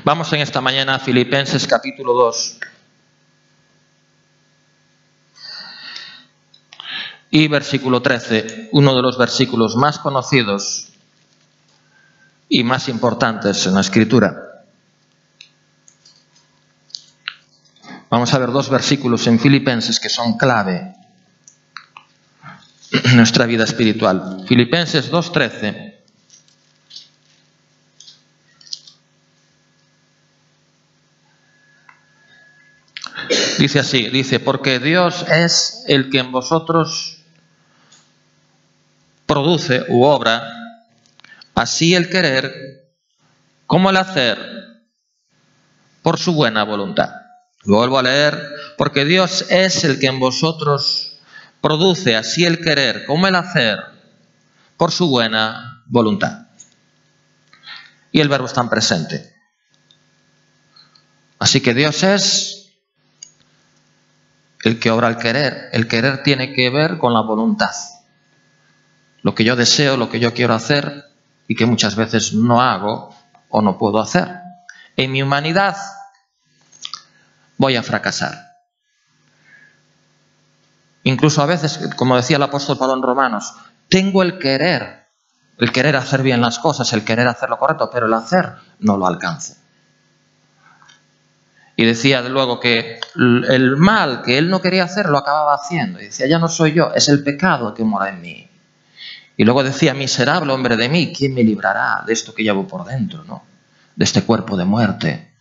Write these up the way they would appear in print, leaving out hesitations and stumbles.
Vamos en esta mañana a Filipenses capítulo 2 y versículo 13, uno de los versículos más conocidos y más importantes en la Escritura. Vamos a ver dos versículos en Filipenses que son clave en nuestra vida espiritual. Filipenses 2:13. Dice así, dice, porque Dios es el que en vosotros produce u obra así el querer como el hacer por su buena voluntad. Lo vuelvo a leer, porque Dios es el que en vosotros produce así el querer como el hacer por su buena voluntad. Y el verbo está en presente. Así que Dios es el que obra el querer. El querer tiene que ver con la voluntad. Lo que yo deseo, lo que yo quiero hacer y que muchas veces no hago o no puedo hacer. En mi humanidad voy a fracasar. Incluso a veces, como decía el apóstol Pablo en Romanos, tengo el querer hacer bien las cosas, el querer hacer lo correcto, pero el hacer no lo alcanzo. Y decía luego que el mal que él no quería hacer lo acababa haciendo. Y decía, ya no soy yo, es el pecado que mora en mí. Y luego decía, miserable hombre de mí, ¿quién me librará de esto que llevo por dentro, ¿no? De este cuerpo de muerte?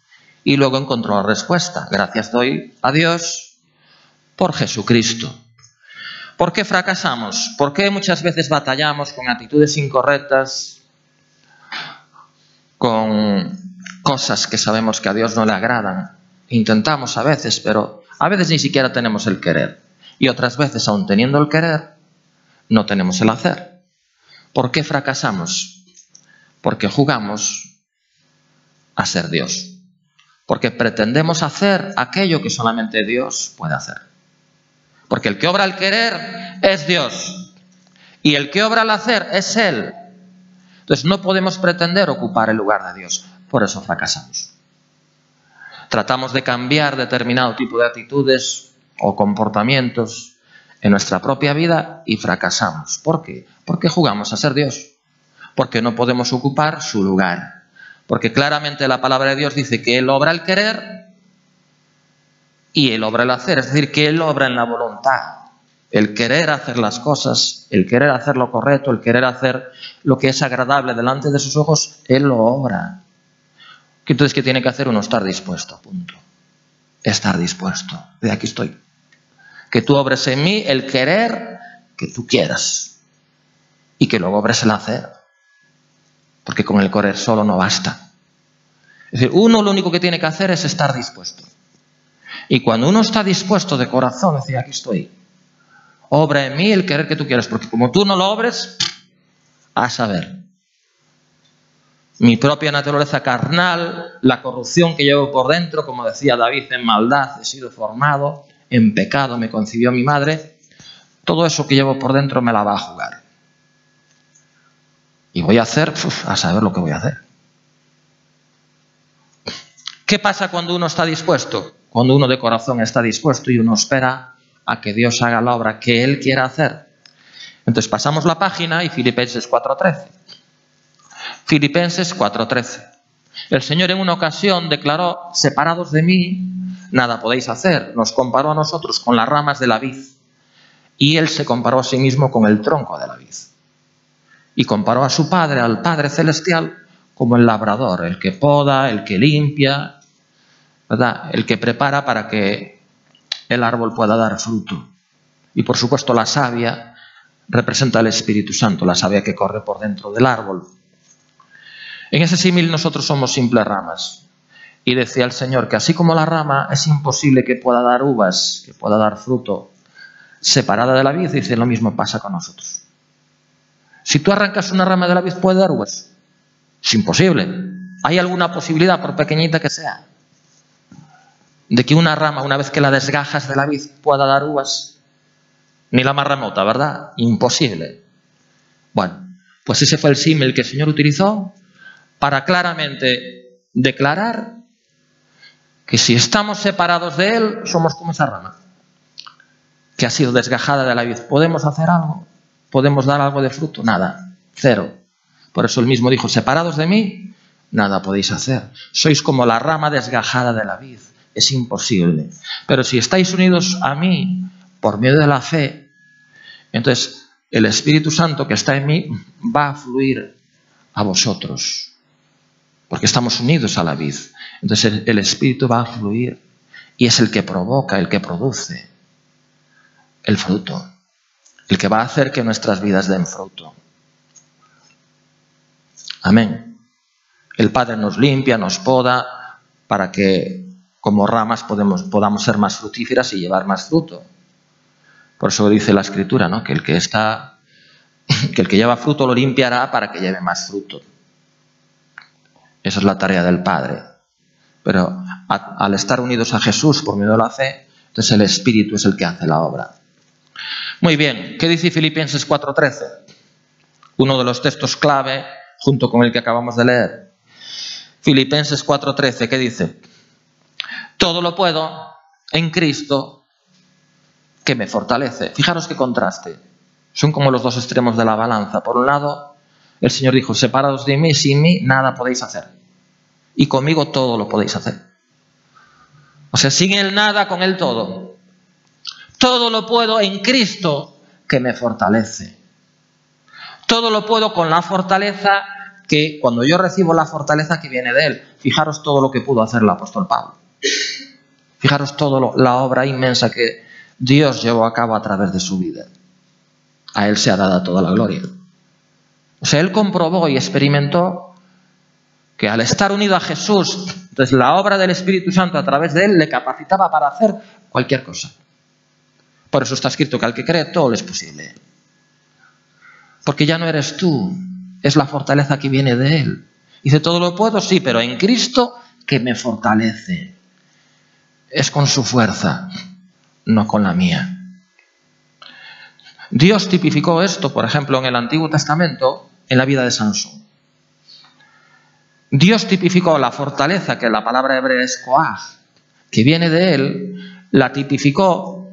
Y luego encontró la respuesta. Gracias doy a Dios por Jesucristo. ¿Por qué fracasamos? ¿Por qué muchas veces batallamos con actitudes incorrectas, con cosas que sabemos que a Dios no le agradan? Intentamos a veces, pero a veces ni siquiera tenemos el querer. Y otras veces, aun teniendo el querer, no tenemos el hacer. ¿Por qué fracasamos? Porque jugamos a ser Dios. Porque pretendemos hacer aquello que solamente Dios puede hacer. Porque el que obra el querer es Dios. Y el que obra el hacer es Él. Entonces no podemos pretender ocupar el lugar de Dios. Por eso fracasamos. Tratamos de cambiar determinado tipo de actitudes o comportamientos en nuestra propia vida y fracasamos. ¿Por qué? Porque jugamos a ser Dios. Porque no podemos ocupar su lugar. Porque claramente la palabra de Dios dice que Él obra el querer y Él obra el hacer. Es decir, que Él obra en la voluntad. El querer hacer las cosas, el querer hacer lo correcto, el querer hacer lo que es agradable delante de sus ojos, Él lo obra. Entonces, ¿qué tiene que hacer uno? Estar dispuesto, punto. Estar dispuesto. De aquí estoy. Que tú obres en mí el querer que tú quieras. Y que luego obres el hacer. Porque con el querer solo no basta. Es decir, uno lo único que tiene que hacer es estar dispuesto. Y cuando uno está dispuesto de corazón, decir, aquí estoy. Obra en mí el querer que tú quieras. Porque como tú no lo obres, a saber. Mi propia naturaleza carnal, la corrupción que llevo por dentro, como decía David, en maldad he sido formado, en pecado me concibió mi madre, todo eso que llevo por dentro me la va a jugar. Y voy a hacer, a saber lo que voy a hacer. ¿Qué pasa cuando uno está dispuesto? Cuando uno de corazón está dispuesto y uno espera a que Dios haga la obra que Él quiera hacer. Entonces pasamos la página y Filipenses 4:13. Filipenses 4:13. El Señor en una ocasión declaró, separados de mí, nada podéis hacer. Nos comparó a nosotros con las ramas de la vid. Y Él se comparó a sí mismo con el tronco de la vid. Y comparó a su Padre, al Padre Celestial, como el labrador, el que poda, el que limpia, ¿verdad? El que prepara para que el árbol pueda dar fruto. Y por supuesto la savia representa al Espíritu Santo, la savia que corre por dentro del árbol. En ese símil nosotros somos simples ramas. Y decía el Señor que así como la rama es imposible que pueda dar uvas, que pueda dar fruto separada de la vid, dice lo mismo pasa con nosotros. Si tú arrancas una rama de la vid, ¿puede dar uvas? Es imposible. ¿Hay alguna posibilidad, por pequeñita que sea, de que una rama, una vez que la desgajas de la vid, pueda dar uvas? Ni la más remota, ¿verdad? Imposible. Bueno, pues ese fue el símil que el Señor utilizó para claramente declarar que si estamos separados de Él, somos como esa rama que ha sido desgajada de la vid. ¿Podemos hacer algo? ¿Podemos dar algo de fruto? Nada, cero. Por eso Él mismo dijo, separados de mí, nada podéis hacer. Sois como la rama desgajada de la vid. Es imposible. Pero si estáis unidos a mí por medio de la fe, entonces el Espíritu Santo que está en mí va a fluir a vosotros. Porque estamos unidos a la vid. Entonces el Espíritu va a fluir y es el que provoca, el que produce el fruto. El que va a hacer que nuestras vidas den fruto. Amén. El Padre nos limpia, nos poda, para que como ramas podamos ser más fructíferas y llevar más fruto. Por eso dice la Escritura, ¿no? Que el que lleva fruto lo limpiará para que lleve más fruto. Esa es la tarea del Padre. Pero al estar unidos a Jesús por medio de la fe, entonces el Espíritu es el que hace la obra. Muy bien, ¿qué dice Filipenses 4:13? Uno de los textos clave junto con el que acabamos de leer. Filipenses 4:13, ¿qué dice? Todo lo puedo en Cristo que me fortalece. Fijaros qué contraste. Son como los dos extremos de la balanza. Por un lado, el Señor dijo, separados de mí, sin mí, nada podéis hacer. Y conmigo todo lo podéis hacer. O sea, sin Él nada, con Él todo. Todo lo puedo en Cristo que me fortalece. Todo lo puedo con la fortaleza que, cuando yo recibo la fortaleza que viene de Él. Fijaros todo lo que pudo hacer el apóstol Pablo. Fijaros toda la obra inmensa que Dios llevó a cabo a través de su vida. A Él se ha dado toda la gloria. O sea, Él comprobó y experimentó que al estar unido a Jesús, entonces la obra del Espíritu Santo a través de Él le capacitaba para hacer cualquier cosa. Por eso está escrito que al que cree todo le es posible. Porque ya no eres tú, es la fortaleza que viene de Él. Dice, todo lo puedo, sí, pero en Cristo que me fortalece. Es con su fuerza, no con la mía. Dios tipificó esto, por ejemplo, en el Antiguo Testamento, en la vida de Sansón. Dios tipificó la fortaleza, que la palabra hebrea es koaj, que viene de Él, la tipificó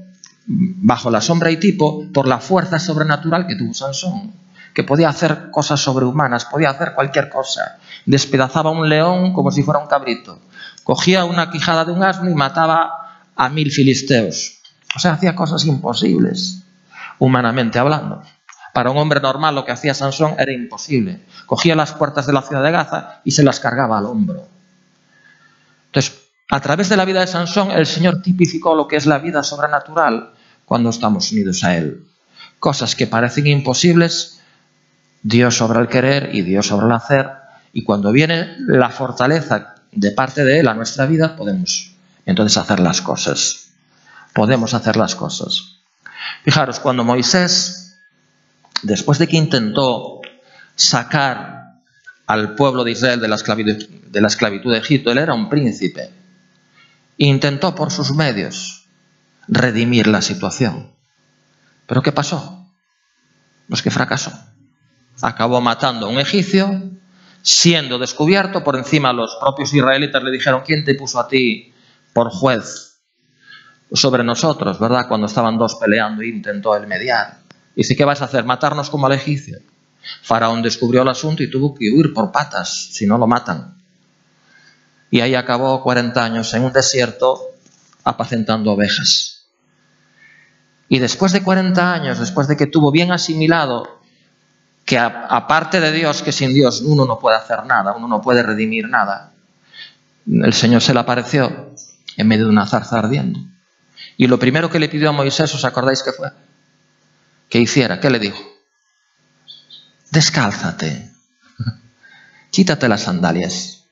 bajo la sombra y tipo por la fuerza sobrenatural que tuvo Sansón, que podía hacer cosas sobrehumanas, podía hacer cualquier cosa. Despedazaba un león como si fuera un cabrito. Cogía una quijada de un asno y mataba a 1000 filisteos. O sea, hacía cosas imposibles, humanamente hablando. Para un hombre normal lo que hacía Sansón era imposible. Cogía las puertas de la ciudad de Gaza y se las cargaba al hombro. Entonces, a través de la vida de Sansón, el Señor tipificó lo que es la vida sobrenatural cuando estamos unidos a Él. Cosas que parecen imposibles, Dios obra el querer y Dios obra el hacer. Y cuando viene la fortaleza de parte de Él a nuestra vida, podemos entonces hacer las cosas. Podemos hacer las cosas. Fijaros, cuando Moisés, después de que intentó sacar al pueblo de Israel de la esclavitud de Egipto, él era un príncipe. Intentó por sus medios redimir la situación. ¿Pero qué pasó? Pues que fracasó. Acabó matando a un egipcio, siendo descubierto. Por encima los propios israelitas le dijeron, ¿quién te puso a ti por juez sobre nosotros? ¿Verdad? Cuando estaban dos peleando, intentó él mediar. Dice, ¿qué vas a hacer? ¿Matarnos como al egipcio? Faraón descubrió el asunto y tuvo que huir por patas, si no lo matan. Y ahí acabó 40 años en un desierto apacentando ovejas. Y después de 40 años, después de que tuvo bien asimilado que aparte de Dios, que sin Dios uno no puede hacer nada, uno no puede redimir nada, el Señor se le apareció en medio de una zarza ardiendo. Y lo primero que le pidió a Moisés, ¿os acordáis qué fue? ¿Qué hiciera? ¿Qué le dijo? Descálzate, quítate las sandalias.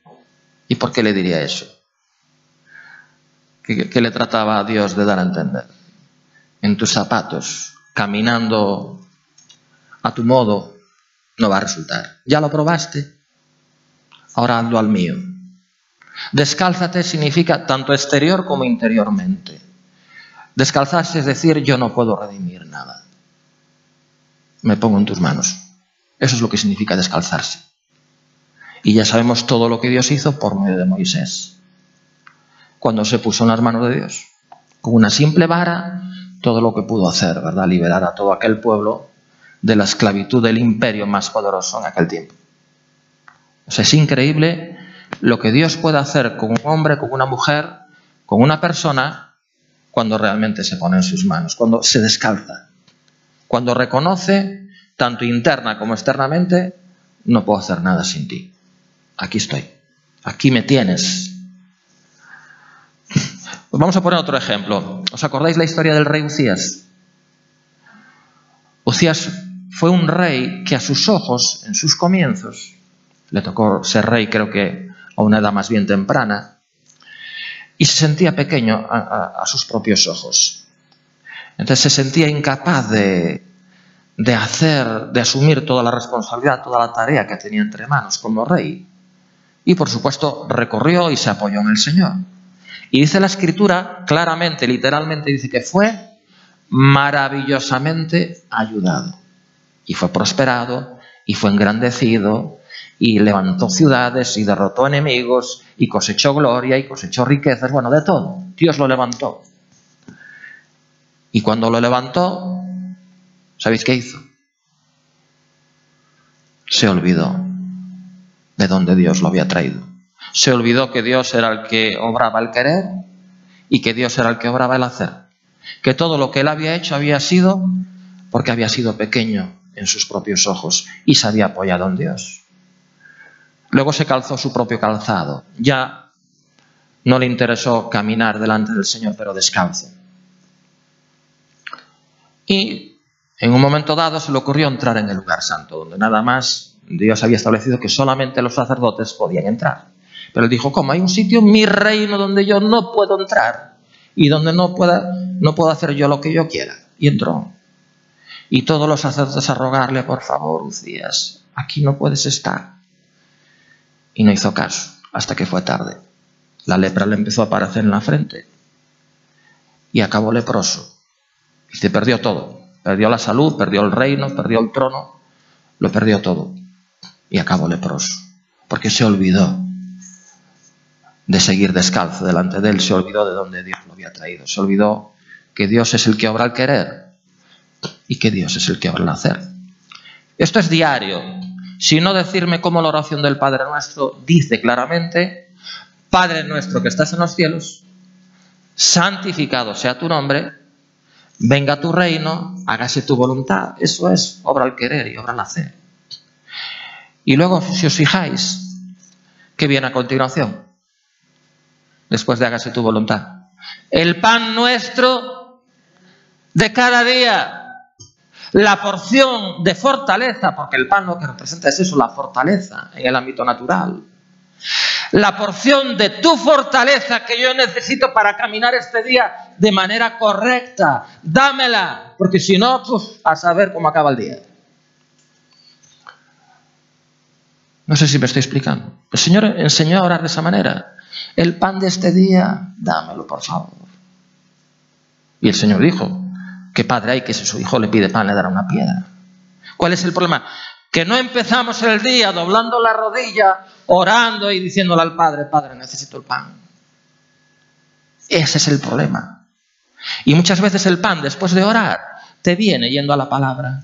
¿Y por qué le diría eso? ¿Qué le trataba a Dios de dar a entender? En tus zapatos, caminando a tu modo, no va a resultar. Ya lo probaste, ahora hazlo al mío. Descálzate significa tanto exterior como interiormente. Descalzarse es decir, yo no puedo redimir nada. Me pongo en tus manos. Eso es lo que significa descalzarse. Y ya sabemos todo lo que Dios hizo por medio de Moisés, cuando se puso en las manos de Dios. Con una simple vara, todo lo que pudo hacer, ¿verdad? Liberar a todo aquel pueblo de la esclavitud del imperio más poderoso en aquel tiempo. O sea, es increíble lo que Dios puede hacer con un hombre, con una mujer, con una persona, cuando realmente se pone en sus manos, cuando se descalza, cuando reconoce, tanto interna como externamente, no puedo hacer nada sin ti. Aquí estoy, aquí me tienes. Pues vamos a poner otro ejemplo. ¿Os acordáis la historia del rey Uzías? Uzías fue un rey que a sus ojos, en sus comienzos, le tocó ser rey creo que a una edad más bien temprana, y se sentía pequeño a sus propios ojos. Entonces se sentía incapaz de asumir toda la responsabilidad, toda la tarea que tenía entre manos como rey. Y por supuesto recorrió y se apoyó en el Señor. Y dice la Escritura claramente, literalmente, dice que fue maravillosamente ayudado. Y fue prosperado, y fue engrandecido, y levantó ciudades, y derrotó enemigos, y cosechó gloria, y cosechó riquezas, bueno, de todo. Dios lo levantó. Y cuando lo levantó, ¿sabéis qué hizo? Se olvidó de dónde Dios lo había traído. Se olvidó que Dios era el que obraba el querer y que Dios era el que obraba el hacer. Que todo lo que él había hecho había sido porque había sido pequeño en sus propios ojos y se había apoyado en Dios. Luego se calzó su propio calzado. Ya no le interesó caminar delante del Señor, pero descalzo. Y en un momento dado se le ocurrió entrar en el lugar santo, donde nada más Dios había establecido que solamente los sacerdotes podían entrar. Pero él dijo, ¿cómo? Hay un sitio en mi reino donde yo no puedo entrar y donde no puedo hacer yo lo que yo quiera. Y entró. Y todos los sacerdotes a rogarle, por favor, Uzías, aquí no puedes estar. Y no hizo caso, hasta que fue tarde. La lepra le empezó a aparecer en la frente y acabó leproso. Y se perdió todo. Perdió la salud, perdió el reino, perdió el trono, lo perdió todo. Y acabó leproso. Porque se olvidó de seguir descalzo delante de él, se olvidó de dónde Dios lo había traído. Se olvidó que Dios es el que obra el querer y que Dios es el que obra el hacer. Esto es diario. Si no decirme cómo la oración del Padre Nuestro dice claramente, Padre nuestro que estás en los cielos, santificado sea tu nombre, venga tu reino, hágase tu voluntad. Eso es obra el querer y obra el hacer. Y luego, si os fijáis, ¿qué viene a continuación? Después de hágase tu voluntad. El pan nuestro de cada día. La porción de fortaleza, porque el pan lo que representa es eso, la fortaleza en el ámbito natural. La porción de tu fortaleza que yo necesito para caminar este día de manera correcta. Dámela, porque si no, pues, a saber cómo acaba el día. No sé si me estoy explicando. El Señor enseñó a orar de esa manera. El pan de este día, dámelo, por favor. Y el Señor dijo, ¿qué padre hay que si su hijo le pide pan le dará una piedra? ¿Cuál es el problema? Que no empezamos el día doblando la rodilla, orando y diciéndole al Padre, Padre, necesito el pan. Ese es el problema. Y muchas veces el pan, después de orar, te viene yendo a la palabra.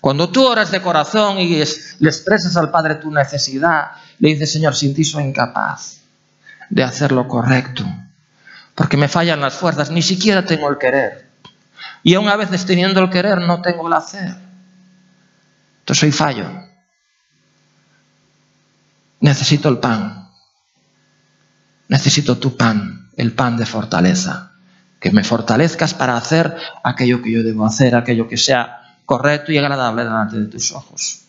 Cuando tú oras de corazón y le expresas al Padre tu necesidad, le dices, Señor, sin ti soy incapaz de hacer lo correcto, porque me fallan las fuerzas, ni siquiera tengo el querer. Y aún a veces teniendo el querer no tengo el hacer. Entonces soy fallo. Necesito el pan. Necesito tu pan, el pan de fortaleza. Que me fortalezcas para hacer aquello que yo debo hacer, aquello que sea correcto y agradable delante de tus ojos.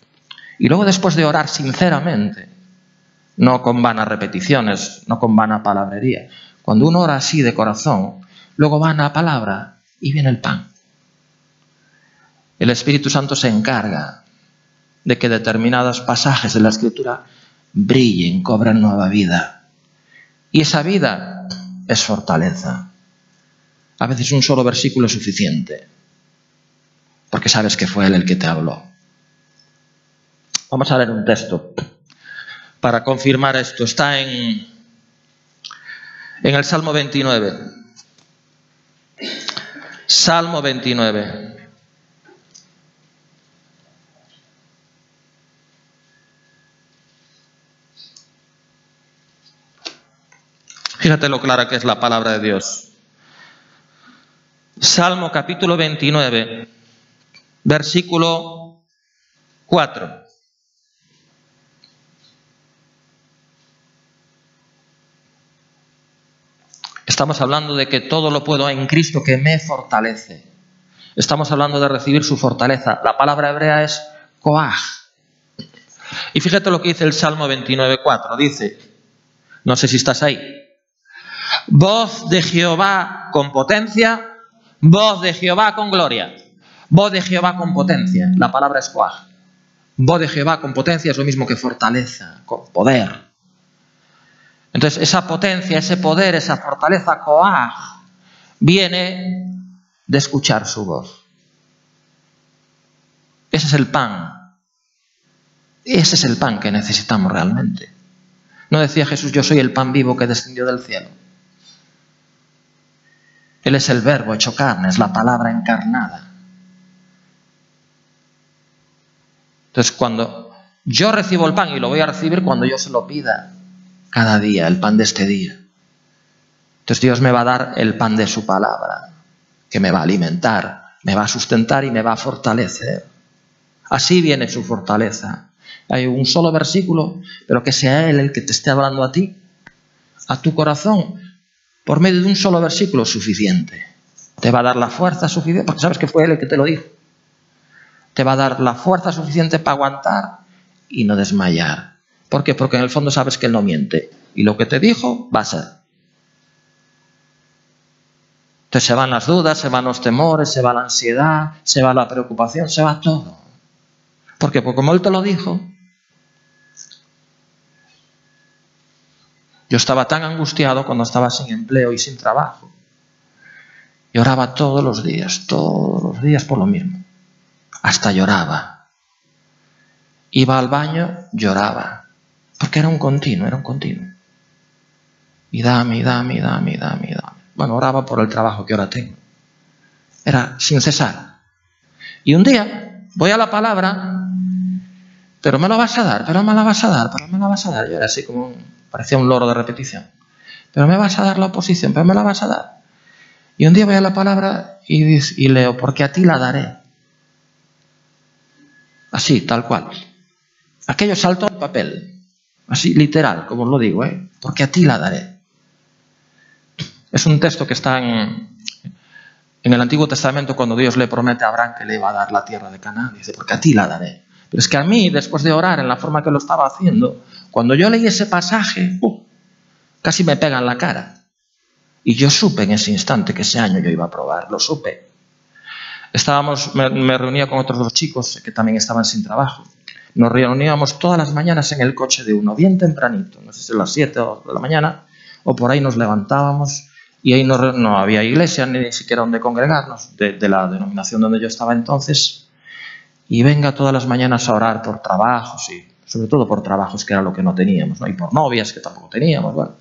Y luego después de orar sinceramente, no con vanas repeticiones, no con vana palabrería. Cuando uno ora así de corazón, luego va a la palabra y viene el pan. El Espíritu Santo se encarga de que determinados pasajes de la Escritura brillen, cobran nueva vida. Y esa vida es fortaleza. A veces un solo versículo es suficiente, porque sabes que fue Él el que te habló. Vamos a leer un texto para confirmar esto. Está en el Salmo 29. Salmo 29. Fíjate lo clara que es la palabra de Dios. Salmo capítulo 29, versículo 4. Estamos hablando de que todo lo puedo en Cristo que me fortalece. Estamos hablando de recibir su fortaleza. La palabra hebrea es koaj. Y fíjate lo que dice el Salmo 29:4. Dice, no sé si estás ahí: voz de Jehová con potencia, voz de Jehová con gloria. Voz de Jehová con potencia. La palabra es koaj. Voz de Jehová con potencia es lo mismo que fortaleza, con poder. Entonces esa potencia, ese poder, esa fortaleza koaj viene de escuchar su voz. Ese es el pan. Ese es el pan que necesitamos realmente. ¿No decía Jesús: yo soy el pan vivo que descendió del cielo? Él es el verbo hecho carne, es la palabra encarnada. Entonces cuando yo recibo el pan, y lo voy a recibir cuando yo se lo pida cada día, el pan de este día. Entonces Dios me va a dar el pan de su palabra, que me va a alimentar, me va a sustentar y me va a fortalecer. Así viene su fortaleza. Hay un solo versículo, pero que sea Él el que te esté hablando a ti, a tu corazón, por medio de un solo versículo, suficiente. Te va a dar la fuerza suficiente, porque sabes que fue Él el que te lo dijo. Te va a dar la fuerza suficiente para aguantar y no desmayar. ¿Por qué? Porque en el fondo sabes que Él no miente. Y lo que te dijo va a ser. Entonces se van las dudas, se van los temores, se va la ansiedad, se va la preocupación, se va todo. ¿Por qué? Porque como Él te lo dijo. Yo estaba tan angustiado cuando estaba sin empleo y sin trabajo. Y oraba todos los días por lo mismo. Hasta lloraba. Iba al baño, lloraba. Porque era un continuo. Y dame. Bueno, oraba por el trabajo que ahora tengo. Era sin cesar. Y un día voy a la palabra: pero me lo vas a dar, pero me la vas a dar. Yo era así como, parecía un loro de repetición. Pero me vas a dar la oposición, pero me la vas a dar. Y un día voy a la palabra y leo: porque a ti la daré. Así, tal cual. Aquello saltó al papel. Así, literal, como os lo digo, porque a ti la daré. Es un texto que está en el Antiguo Testamento, cuando Dios le promete a Abraham que le iba a dar la tierra de Canaán. Dice: porque a ti la daré. Pero es que a mí, después de orar en la forma que lo estaba haciendo, cuando yo leí ese pasaje, casi me pega en la cara. Y yo supe en ese instante que ese año yo iba a aprobar, lo supe. Me reunía con otros 2 chicos que también estaban sin trabajo. Nos reuníamos todas las mañanas en el coche de uno, bien tempranito, no sé si a las 7 de la mañana, o por ahí nos levantábamos, y ahí no había iglesia, ni siquiera donde congregarnos, de la denominación donde yo estaba entonces. Y venga todas las mañanas a orar por trabajos, y sobre todo por trabajos, que era lo que no teníamos, ¿no? Y por novias, que tampoco teníamos, bueno,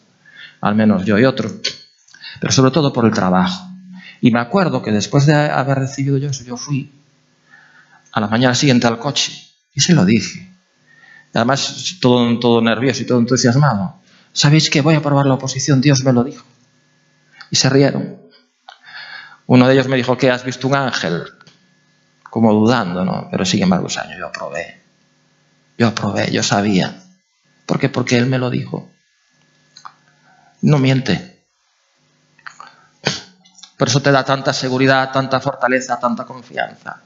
al menos yo y otro, pero sobre todo por el trabajo. Y me acuerdo que después de haber recibido yo eso, yo fui a la mañana siguiente al coche y se lo dije. Además, todo nervioso y todo entusiasmado: ¿sabéis que voy a aprobar la oposición? Dios me lo dijo. Y se rieron. Uno de ellos me dijo: ¿qué, has visto un ángel? Como dudando, ¿no? Pero sin embargo, ese año yo aprobé, yo sabía. ¿Por qué? Porque Él me lo dijo. No miente. Por eso te da tanta seguridad, tanta fortaleza, tanta confianza.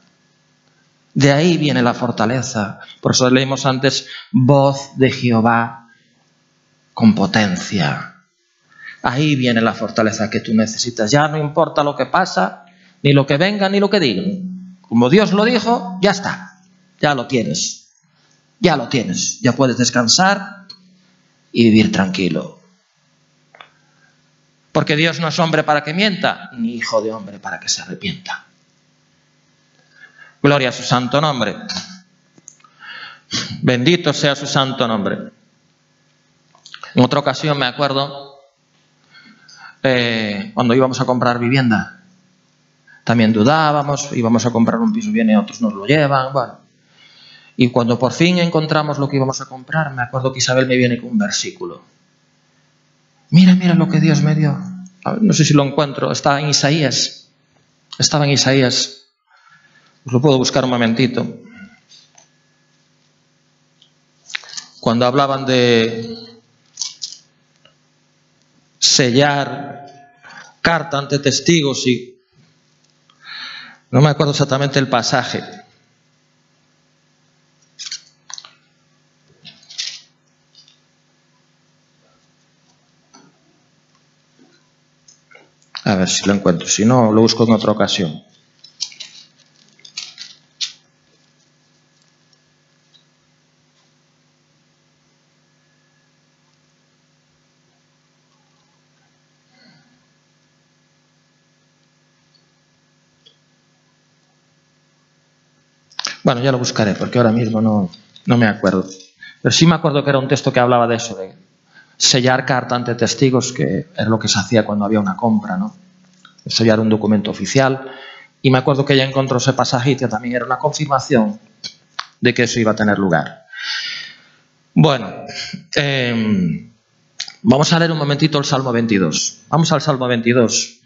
De ahí viene la fortaleza. Por eso leímos antes: voz de Jehová con potencia. Ahí viene la fortaleza que tú necesitas. Ya no importa lo que pasa, ni lo que venga, ni lo que digan. Como Dios lo dijo, ya está. Ya lo tienes. Ya lo tienes. Ya puedes descansar y vivir tranquilo. Porque Dios no es hombre para que mienta, ni hijo de hombre para que se arrepienta. Gloria a su santo nombre. Bendito sea su santo nombre. En otra ocasión me acuerdo, cuando íbamos a comprar vivienda, también dudábamos, íbamos a comprar un piso, viene otros nos lo llevan, bueno. Y cuando por fin encontramos lo que íbamos a comprar, me acuerdo que Isabel me viene con un versículo. Mira, mira lo que Dios me dio. A ver, no sé si lo encuentro, estaba en Isaías. Estaba en Isaías. Os lo puedo buscar un momentito. Cuando hablaban de sellar carta ante testigos y no me acuerdo exactamente el pasaje. A ver si lo encuentro, si no lo busco en otra ocasión. Bueno, ya lo buscaré porque ahora mismo no me acuerdo. Pero sí me acuerdo que era un texto que hablaba de eso, de sellar carta ante testigos, que es lo que se hacía cuando había una compra, ¿no? Sellar un documento oficial. Y me acuerdo que ella encontró ese pasaje y que también era una confirmación de que eso iba a tener lugar. Bueno, vamos a leer un momentito el Salmo 22. Vamos al Salmo 22.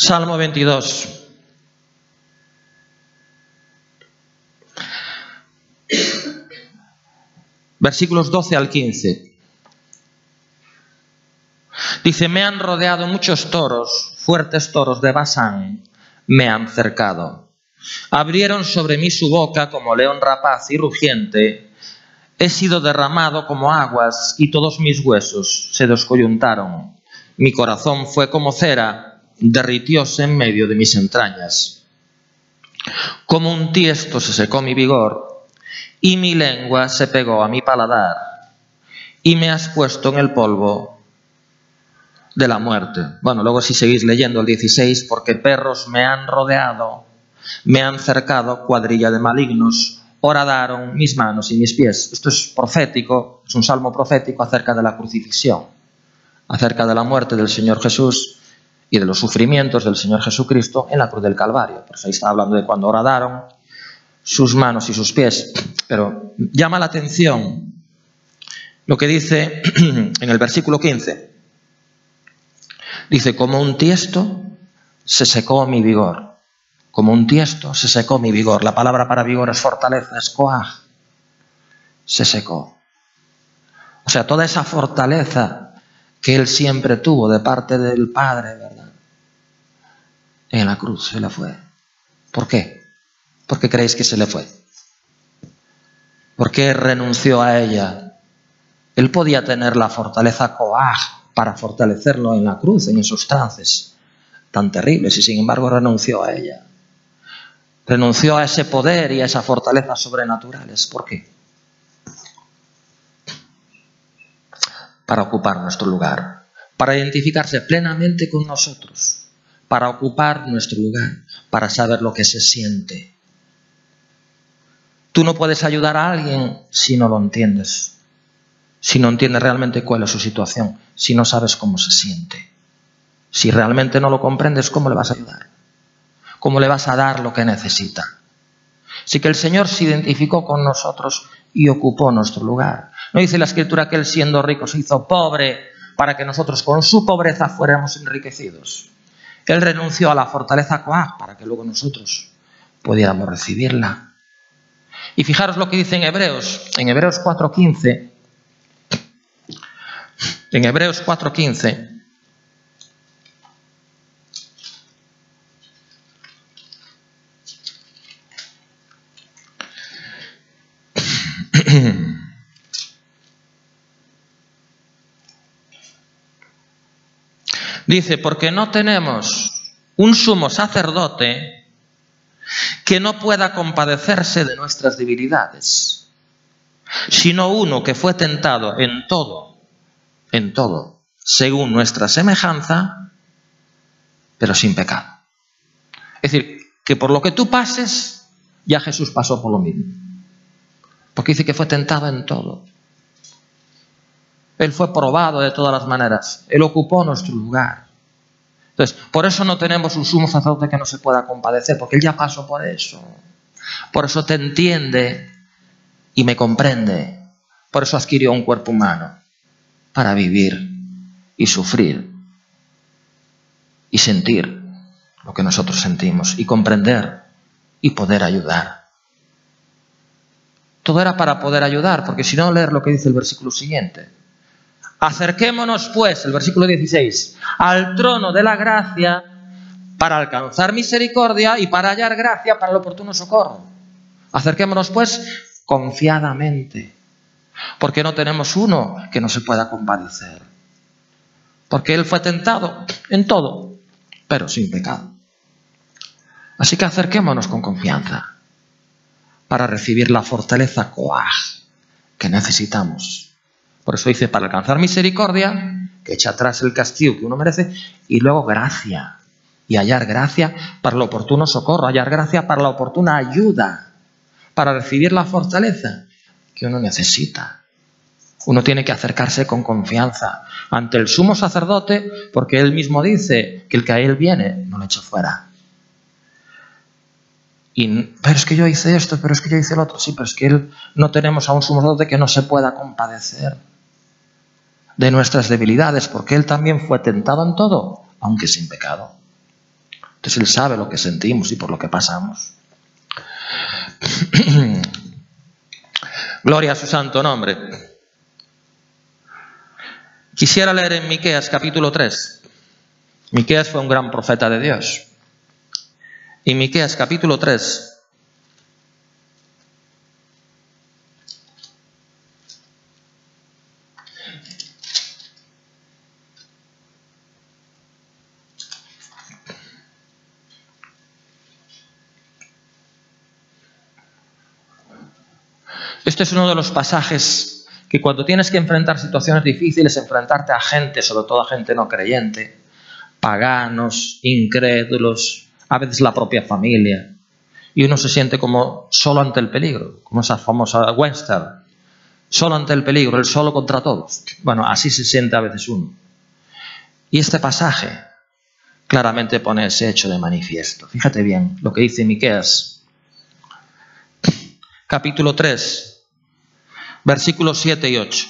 Salmo 22. Versículos 12 al 15. Dice, me han rodeado muchos toros, fuertes toros de Basán, me han cercado. Abrieron sobre mí su boca como león rapaz y rugiente. He sido derramado como aguas y todos mis huesos se descoyuntaron. Mi corazón fue como cera, derritióse en medio de mis entrañas. Como un tiesto se secó mi vigor y mi lengua se pegó a mi paladar. Y me has puesto en el polvo de la muerte. Bueno, luego si seguís leyendo el 16, porque perros me han rodeado, me han cercado cuadrilla de malignos, horadaron mis manos y mis pies. Esto es profético, es un salmo profético acerca de la crucifixión, acerca de la muerte del Señor Jesús y de los sufrimientos del Señor Jesucristo en la cruz del Calvario. Pues ahí está hablando de cuando horadaron sus manos y sus pies. Pero llama la atención lo que dice en el versículo 15. Dice, como un tiesto se secó mi vigor. Como un tiesto se secó mi vigor. La palabra para vigor es fortaleza, es koaj. Se secó. O sea, toda esa fortaleza que él siempre tuvo de parte del Padre, ¿verdad? En la cruz se le fue. ¿Por qué? ¿Por qué creéis que se le fue? ¿Por qué renunció a ella? Él podía tener la fortaleza koaj para fortalecerlo en la cruz, en esos trances tan terribles, y sin embargo renunció a ella. Renunció a ese poder y a esa fortaleza sobrenaturales. ¿Por qué? Para ocupar nuestro lugar, para identificarse plenamente con nosotros, para ocupar nuestro lugar, para saber lo que se siente. Tú no puedes ayudar a alguien si no lo entiendes, si no entiendes realmente cuál es su situación, si no sabes cómo se siente. Si realmente no lo comprendes, ¿cómo le vas a ayudar? ¿Cómo le vas a dar lo que necesita? Así que el Señor se identificó con nosotros y ocupó nuestro lugar. No dice la Escritura que Él, siendo rico, se hizo pobre para que nosotros con su pobreza fuéramos enriquecidos. Él renunció a la fortaleza koaj para que luego nosotros pudiéramos recibirla. Y fijaros lo que dice en Hebreos 4:15. En Hebreos 4:15. Dice, porque no tenemos un sumo sacerdote que no pueda compadecerse de nuestras debilidades, sino uno que fue tentado en todo, según nuestra semejanza, pero sin pecado. Es decir, que por lo que tú pases, ya Jesús pasó por lo mismo. Porque dice que fue tentado en todo. Él fue probado de todas las maneras. Él ocupó nuestro lugar. Entonces, por eso no tenemos un sumo sacerdote que no se pueda compadecer, porque Él ya pasó por eso. Por eso te entiende y me comprende. Por eso adquirió un cuerpo humano, para vivir y sufrir y sentir lo que nosotros sentimos y comprender y poder ayudar. Todo era para poder ayudar, porque si no, leer lo que dice el versículo siguiente. Acerquémonos pues, el versículo 16, al trono de la gracia para alcanzar misericordia y para hallar gracia para el oportuno socorro. Acerquémonos pues confiadamente, porque no tenemos uno que no se pueda compadecer. Porque Él fue tentado en todo, pero sin pecado. Así que acerquémonos con confianza para recibir la fortaleza coaj que necesitamos. Por eso dice, para alcanzar misericordia, que echa atrás el castigo que uno merece, y luego gracia. Y hallar gracia para el oportuno socorro, hallar gracia para la oportuna ayuda, para recibir la fortaleza que uno necesita. Uno tiene que acercarse con confianza ante el sumo sacerdote, porque Él mismo dice que el que a Él viene no lo echa fuera. Pero es que yo hice esto, pero es que yo hice el otro. Sí, pero es que no tenemos a un sumo sacerdote que no se pueda compadecer de nuestras debilidades, porque Él también fue tentado en todo, aunque sin pecado. Entonces Él sabe lo que sentimos y por lo que pasamos. Gloria a su santo nombre. Quisiera leer en Miqueas capítulo 3. Miqueas fue un gran profeta de Dios. Y Miqueas capítulo 3. Este es uno de los pasajes que cuando tienes que enfrentar situaciones difíciles, enfrentarte a gente, sobre todo a gente no creyente, paganos, incrédulos, a veces la propia familia, y uno se siente como solo ante el peligro, como esa famosa western, solo ante el peligro, el solo contra todos. Bueno, así se siente a veces uno. Y este pasaje claramente pone ese hecho de manifiesto. Fíjate bien lo que dice Miqueas, capítulo 3, versículos 7 y 8.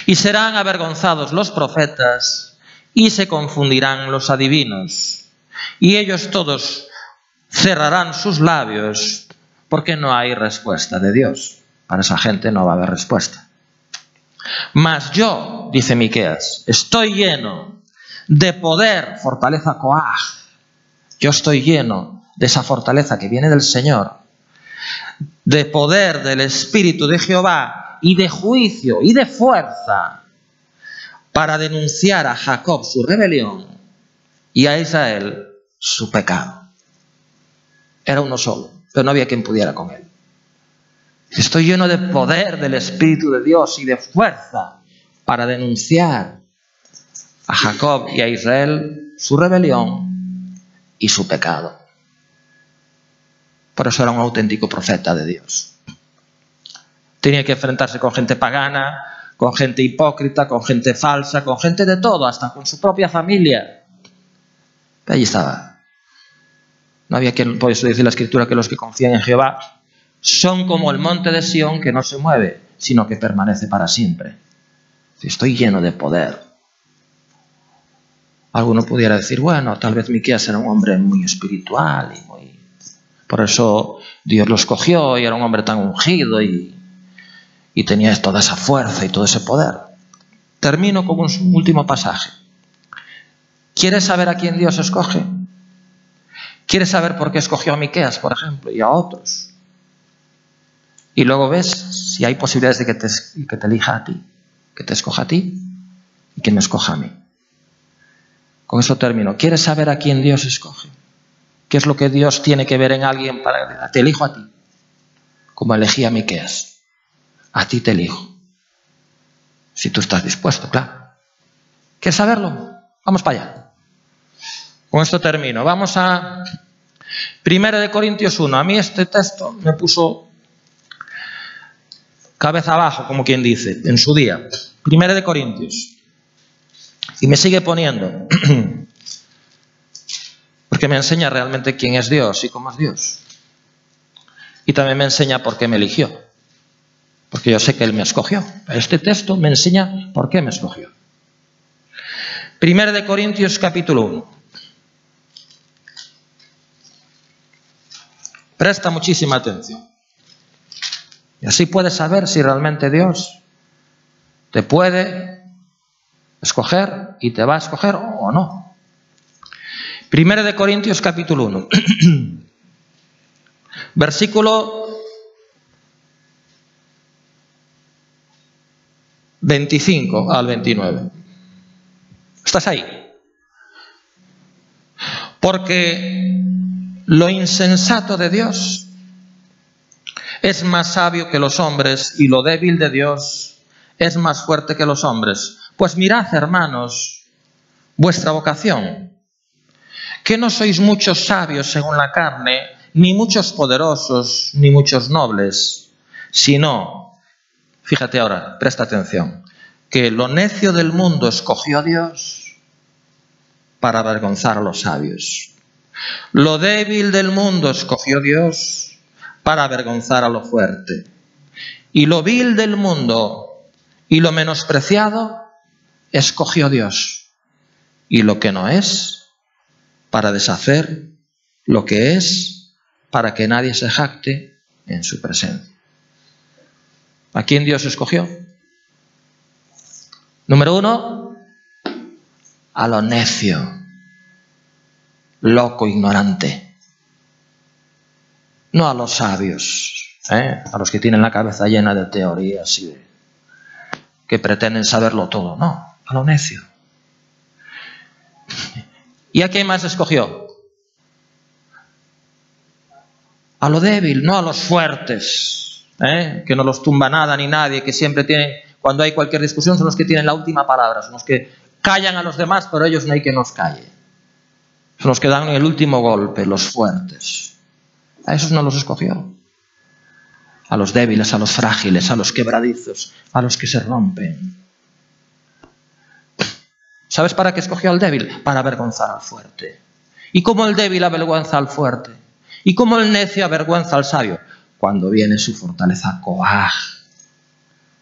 Y serán avergonzados los profetas y se confundirán los adivinos, y ellos todos cerrarán sus labios, porque no hay respuesta de Dios. Para esa gente no va a haber respuesta. Mas yo, dice Miqueas, estoy lleno de poder, fortaleza coaj. Yo estoy lleno de esa fortaleza que viene del Señor, de poder del Espíritu de Jehová y de juicio y de fuerza, para denunciar a Jacob su rebelión y a Israel su pecado. Era uno solo, pero no había quien pudiera con él. Estoy lleno de poder del Espíritu de Dios y de fuerza para denunciar a Jacob y a Israel su rebelión y su pecado. Por eso era un auténtico profeta de Dios. Tenía que enfrentarse con gente pagana, con gente hipócrita, con gente falsa, con gente de todo, hasta con su propia familia. Allí estaba. No había quien, por eso dice la Escritura, que los que confían en Jehová son como el monte de Sión, que no se mueve, sino que permanece para siempre. Estoy lleno de poder. Alguno pudiera decir, bueno, tal vez Miqueas era un hombre muy espiritual y muy... Por eso Dios lo escogió y era un hombre tan ungido y tenía toda esa fuerza y todo ese poder. Termino con un último pasaje. ¿Quieres saber a quién Dios escoge? ¿Quieres saber por qué escogió a Miqueas, por ejemplo, y a otros? Y luego ves si hay posibilidades de que te elija a ti, que te escoja a ti y que me escoja a mí. Con eso termino. ¿Quieres saber a quién Dios escoge? ¿Qué es lo que Dios tiene que ver en alguien para te elijo a ti? Como elegí a Miqueas. A ti te elijo. Si tú estás dispuesto, claro. ¿Quieres saberlo? Vamos para allá. Con esto termino. Vamos a 1 Corintios 1. A mí este texto me puso cabeza abajo, como quien dice, en su día. 1 Corintios. Y me sigue poniendo. Porque me enseña realmente quién es Dios y cómo es Dios. Y también me enseña por qué me eligió. Porque yo sé que Él me escogió. Este texto me enseña por qué me escogió. 1 Corintios capítulo 1. Presta muchísima atención. Y así puedes saber si realmente Dios te puede escoger y te va a escoger o no. 1 Corintios capítulo 1. Versículo 25 al 29. ¿Estás ahí? Porque lo insensato de Dios es más sabio que los hombres, y lo débil de Dios es más fuerte que los hombres. Pues mirad, hermanos, vuestra vocación, que no sois muchos sabios según la carne, ni muchos poderosos, ni muchos nobles, sino, fíjate ahora, presta atención, que lo necio del mundo escogió Dios para avergonzar a los sabios. Lo débil del mundo escogió Dios para avergonzar a lo fuerte. Y lo vil del mundo y lo menospreciado escogió Dios. Y lo que no es, para deshacer lo que es, para que nadie se jacte en su presencia. ¿A quién Dios escogió? Número 1, a lo necio, loco, ignorante. No a los sabios, a los que tienen la cabeza llena de teorías y que pretenden saberlo todo. No, a lo necio. ¿Y a quién más escogió? A lo débil, no a los fuertes, que no los tumba nada ni nadie, que siempre tienen, cuando hay cualquier discusión, son los que tienen la última palabra, son los que callan a los demás, pero ellos no hay que nos calle. Son los que dan el último golpe, los fuertes. A esos no los escogió. A los débiles, a los frágiles, a los quebradizos, a los que se rompen. ¿Sabes para qué escogió al débil? Para avergonzar al fuerte. ¿Y cómo el débil avergüenza al fuerte? ¿Y cómo el necio avergüenza al sabio? Cuando viene su fortaleza coaj.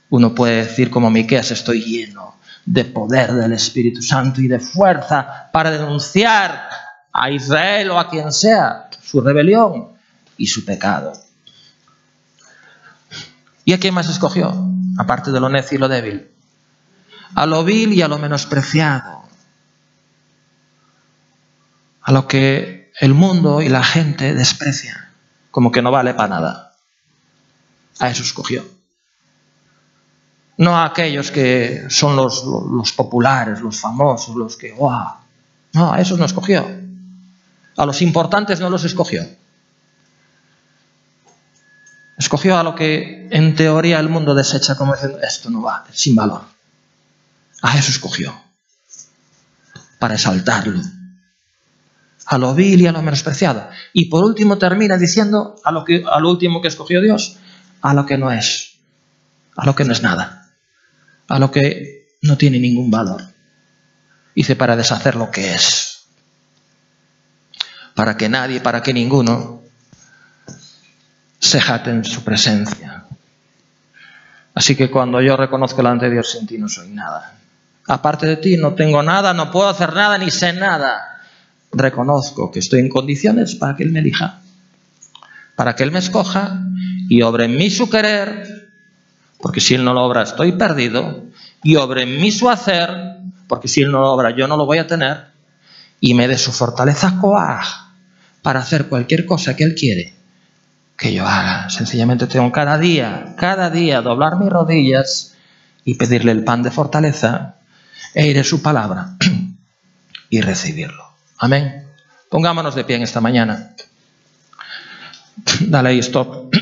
Uno puede decir como Miqueas, estoy lleno de poder del Espíritu Santo y de fuerza para denunciar a Israel o a quien sea su rebelión y su pecado. ¿Y a quién más escogió? Aparte de lo necio y lo débil. A lo vil y a lo menospreciado. A lo que el mundo y la gente desprecia, como que no vale para nada. A eso escogió. No a aquellos que son los populares, los famosos, los que ¡guau! No, a esos no escogió. A los importantes no los escogió. Escogió a lo que en teoría el mundo desecha como diciendo, esto no vale, sin valor. A eso escogió. Para exaltarlo. A lo vil y a lo menospreciado. Y por último termina diciendo a lo último que escogió Dios, a lo que no es. A lo que no es nada. A lo que no tiene ningún valor. Dice para deshacer lo que es. Para que nadie, para que ninguno se jacte en su presencia. Así que cuando yo reconozco delante de Dios, sin ti no soy nada. Aparte de ti no tengo nada, no puedo hacer nada, ni sé nada. Reconozco que estoy en condiciones para que Él me elija. Para que Él me escoja y obre en mí su querer, porque si Él no lo obra estoy perdido, y obre en mí su hacer, porque si Él no lo obra yo no lo voy a tener, y me dé su fortaleza coaj para hacer cualquier cosa que Él quiere que yo haga. Sencillamente tengo cada día doblar mis rodillas y pedirle el pan de fortaleza e ir a su palabra y recibirlo. Amén. Pongámonos de pie en esta mañana. Dale ahí, stop.